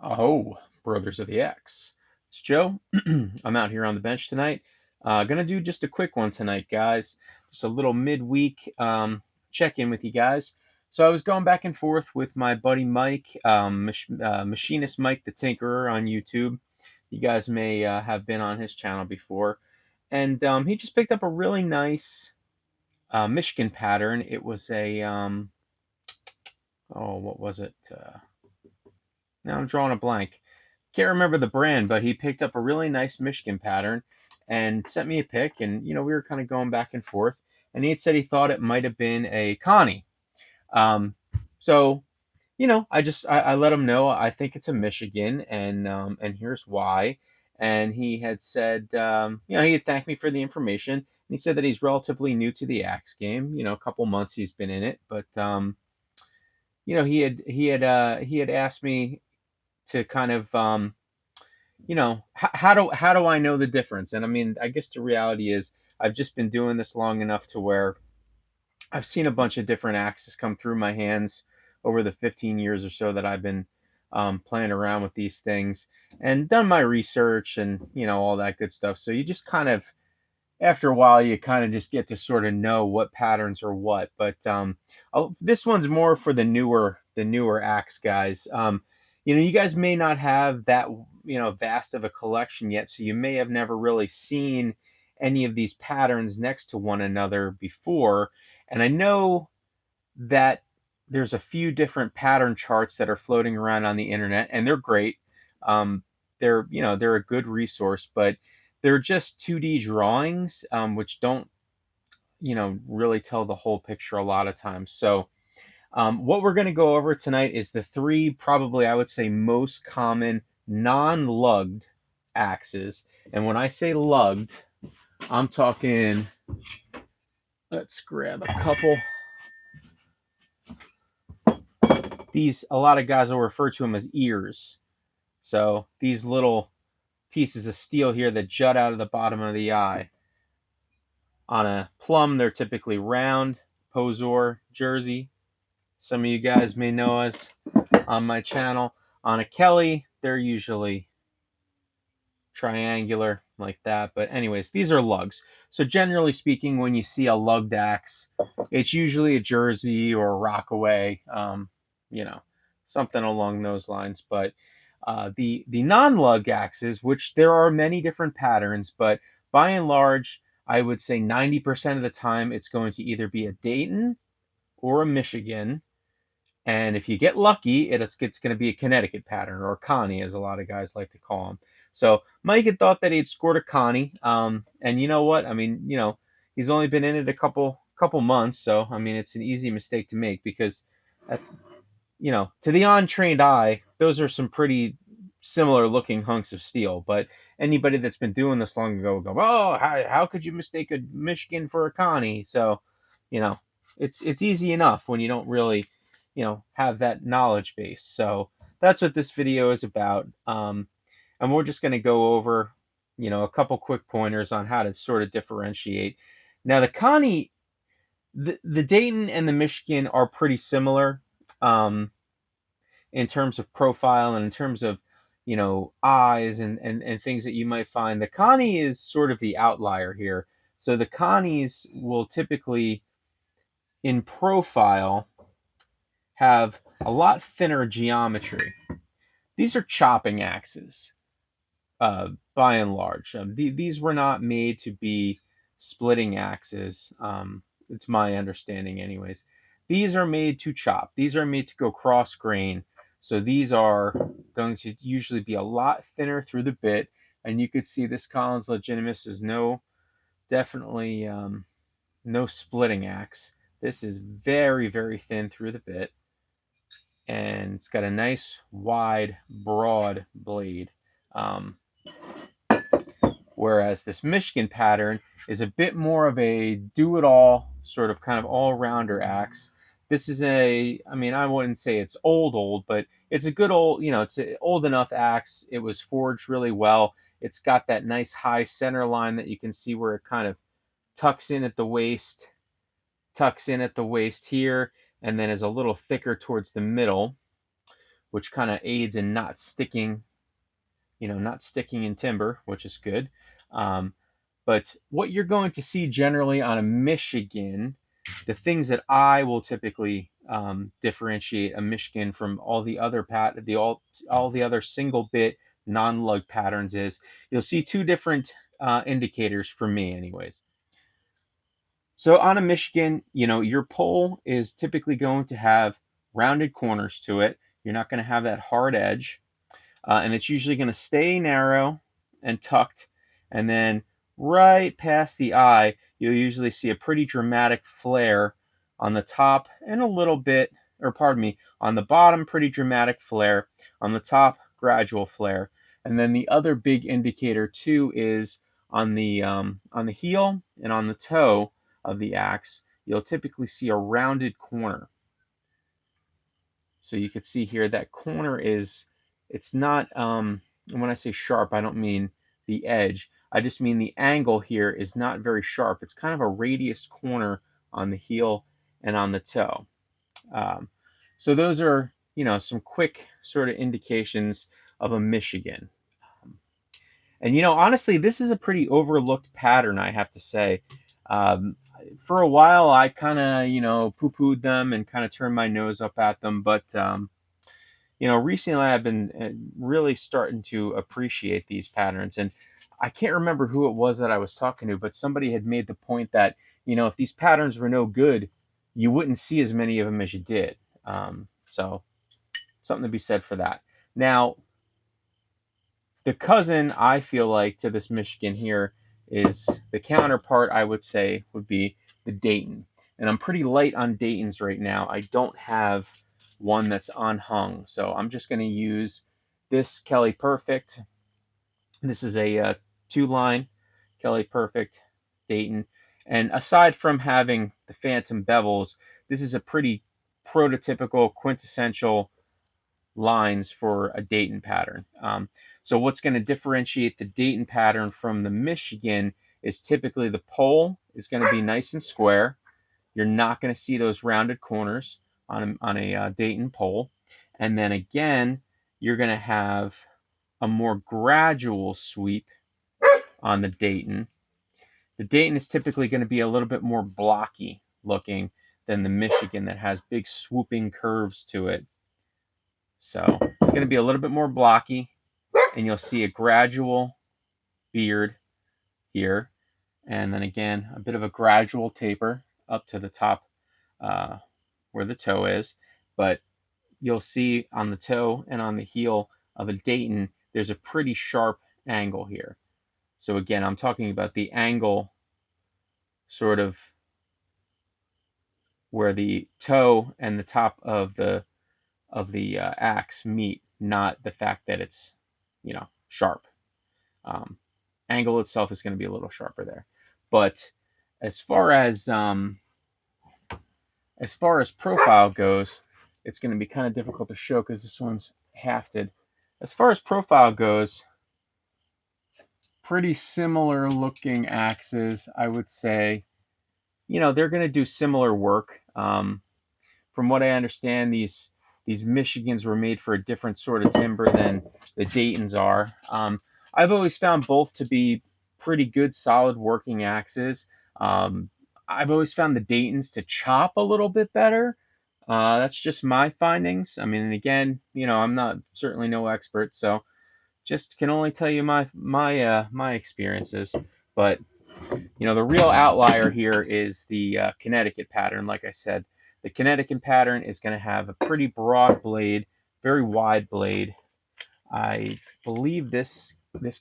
Oh, Brothers of the Axe. It's Joe. I'm out here on the bench tonight. Gonna do just a quick one tonight, guys. Just a little midweek check in with you guys. So I was going back and forth with my buddy Mike, Machinist Mike the Tinkerer on YouTube. You guys may have been on his channel before. And he just picked up a really nice Michigan pattern. It was oh, what was it? Now I'm drawing a blank. Can't remember the brand, but he picked up a really nice Michigan pattern and sent me a pic. And, we were kind of going back and forth. And he had said he thought it might have been a Connie. Um, so, I let him know I think it's a Michigan, and here's why. And he had said, he had thanked me for the information. And he said that he's relatively new to the axe game. A couple months he's been in it, but he had asked me to kind of how do I know the difference? And I mean, I guess the reality is I've just been doing this long enough to where I've seen a bunch of different axes come through my hands over the 15 years or so that I've been playing around with these things and done my research and all that good stuff. So you just kind of after a while you kind of just get to sort of know what patterns are what. But this one's more for the newer axe guys. You guys may not have that vast of a collection yet, so you may have never really seen any of these patterns next to one another before. And I know that there's a few different pattern charts that are floating around on the internet, and they're great. They're a good resource, but they're just 2D drawings, which don't really tell the whole picture a lot of times. So what we're going to go over tonight is the three, probably I would say, most common non-lugged axes. And when I say lugged, I'm talking. Let's grab a couple. These, a lot of guys will refer to them as ears. So these little pieces of steel here that jut out of the bottom of the eye. On a plum, they're typically round, Posor, Jersey. Some of you guys may know us on my channel. On a Kelly, they're usually triangular like that. But anyways, these are lugs. So generally speaking, when you see a lugged axe, it's usually a Jersey or a Rockaway, you know, something along those lines. But the non-lug axes, which there are many different patterns, but by and large, I would say 90% of the time it's going to either be a Dayton or a Michigan. And if you get lucky, it's going to be a Connecticut pattern, or a Connie, as a lot of guys like to call them. So Mike had thought that he'd scored a Connie, and you know what? I mean, he's only been in it a couple months, so I mean, it's an easy mistake to make because, at, to the untrained eye, those are some pretty similar looking hunks of steel. But anybody that's been doing this long ago will go, "Oh, how could you mistake a Michigan for a Connie?" So, you know, it's easy enough when you don't really, have that knowledge base. So that's what this video is about. And we're just going to go over, a couple quick pointers on how to sort of differentiate. Now, the Connie, the Dayton and the Michigan are pretty similar. Um, in terms of profile and in terms of eyes and things that you might find. The Connie is sort of the outlier here. So the Connies will typically in profile have a lot thinner geometry. These are chopping axes, by and large. These were not made to be splitting axes. It's my understanding anyways. These are made to chop. These are made to go cross grain. So these are going to usually be a lot thinner through the bit. And you could see this Collins Legitimus is definitely no splitting axe. This is very, very thin through the bit. And it's got a nice, wide, broad blade. Whereas this Michigan pattern is a bit more of a do-it-all, sort of kind of all-rounder axe. This is I mean, I wouldn't say it's old, but it's a good old, it's an old enough axe. It was forged really well. It's got that nice high center line that you can see where it kind of tucks in at the waist, here, and then is a little thicker towards the middle, which kind of aids in not sticking, not sticking in timber, which is good. Um, but what you're going to see generally on a Michigan, the things that I will typically differentiate a Michigan from all the other all the other single bit non-lug patterns is you'll see two different indicators for me, anyways. So on a Michigan, your pole is typically going to have rounded corners to it. You're not going to have that hard edge, and it's usually going to stay narrow and tucked, and then right past the eye, you'll usually see a pretty dramatic flare on the top and a little bit, or pardon me, on the bottom, pretty dramatic flare, on the top, gradual flare. And then the other big indicator too is on the heel and on the toe of the axe, you'll typically see a rounded corner. So you can see here that corner it's not, when I say sharp, I don't mean the edge. I just mean the angle here is not very sharp. It's kind of a radius corner on the heel and on the toe. Um, so those are, some quick sort of indications of a Michigan. And honestly, this is a pretty overlooked pattern, I have to say. Um, for a while, I kind of, poo-pooed them and kind of turned my nose up at them, but recently I've been really starting to appreciate these patterns. And I can't remember who it was that I was talking to, but somebody had made the point that, if these patterns were no good, you wouldn't see as many of them as you did. So something to be said for that. Now, the cousin, I feel like, to this Michigan here is the counterpart, I would say, would be the Dayton. And I'm pretty light on Daytons right now. I don't have one that's unhung. So I'm just going to use this Kelly Perfect. This is a 2-line Kelly Perfect Dayton. And aside from having the phantom bevels, this is a pretty prototypical, quintessential lines for a Dayton pattern. So what's going to differentiate the Dayton pattern from the Michigan is typically the pole is going to be nice and square. You're not going to see those rounded corners on a Dayton pole. And then again, you're going to have a more gradual sweep on the Dayton. The Dayton is typically going to be a little bit more blocky looking than the Michigan that has big swooping curves to it. So it's going to be a little bit more blocky, and you'll see a gradual beard here. And then again, a bit of a gradual taper up to the top where the toe is. But you'll see on the toe and on the heel of a Dayton, there's a pretty sharp angle here. So again, I'm talking about the angle sort of where the toe and the top of the axe meet, not the fact that it's sharp. Angle itself is going to be a little sharper there, but as far as profile goes, it's going to be kind of difficult to show because this one's hafted. As far as profile goes, pretty similar looking axes, I would say. They're going to do similar work. From what I understand, these Michigans were made for a different sort of timber than the Daytons are. I've always found both to be pretty good, solid working axes. I've always found the Daytons to chop a little bit better. That's just my findings. I mean, again, I'm not certainly no expert, so just can only tell you my experiences. But the real outlier here is the Connecticut pattern. Like I said, the Connecticut pattern is going to have a pretty broad blade, very wide blade. I believe this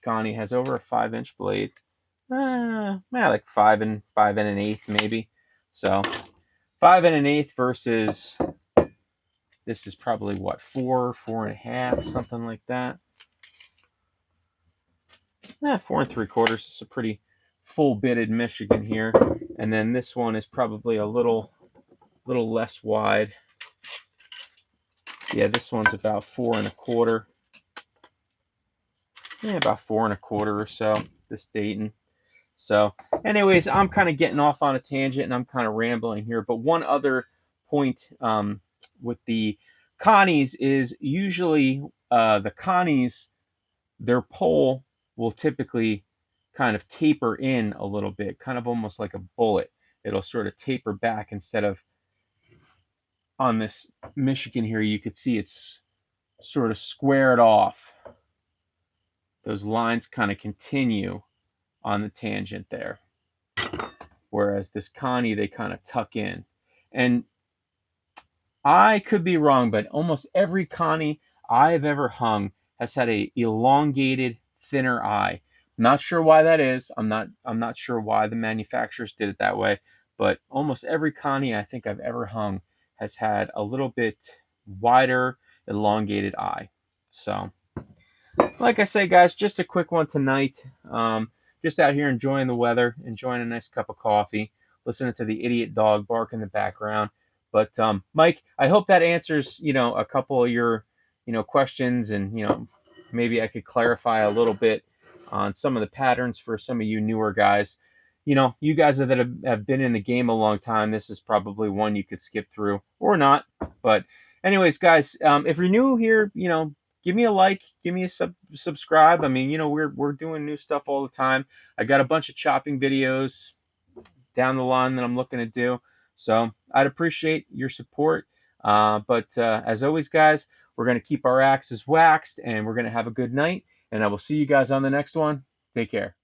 Connie has over a 5-inch blade. Like 5 and 1/8 maybe. So 5 and 1/8 versus this is probably what, 4 and 1/2, something like that. 4 3/4 is a pretty full bitted Michigan here, and then this one is probably a little less wide. Yeah, this one's about 4 1/4. Yeah, about 4 1/4 or so. This Dayton. So, anyways, I'm kind of getting off on a tangent and I'm kind of rambling here. But one other point with the Connies is usually the Connies, their pole will typically kind of taper in a little bit, kind of almost like a bullet. It'll sort of taper back instead of on this Michigan here, you could see it's sort of squared off. Those lines kind of continue on the tangent there. Whereas this Connie, they kind of tuck in. And I could be wrong, but almost every Connie I've ever hung has had a elongated, thinner eye. Not sure why that is. I'm not sure why the manufacturers did it that way, but almost every Connie I think I've ever hung has had a little bit wider, elongated eye. So, like I say, guys, just a quick one tonight. Just out here enjoying the weather, enjoying a nice cup of coffee, listening to the idiot dog bark in the background. But Mike, I hope that answers a couple of your questions, and maybe I could clarify a little bit on some of the patterns for some of you newer guys. You guys that have been in the game a long time, this is probably one you could skip through or not. But anyways, guys, if you're new here, give me a like, give me a subscribe. I mean, we're doing new stuff all the time. I got a bunch of chopping videos down the line that I'm looking to do. So I'd appreciate your support. But as always, guys, we're going to keep our axes waxed and we're going to have a good night. And I will see you guys on the next one. Take care.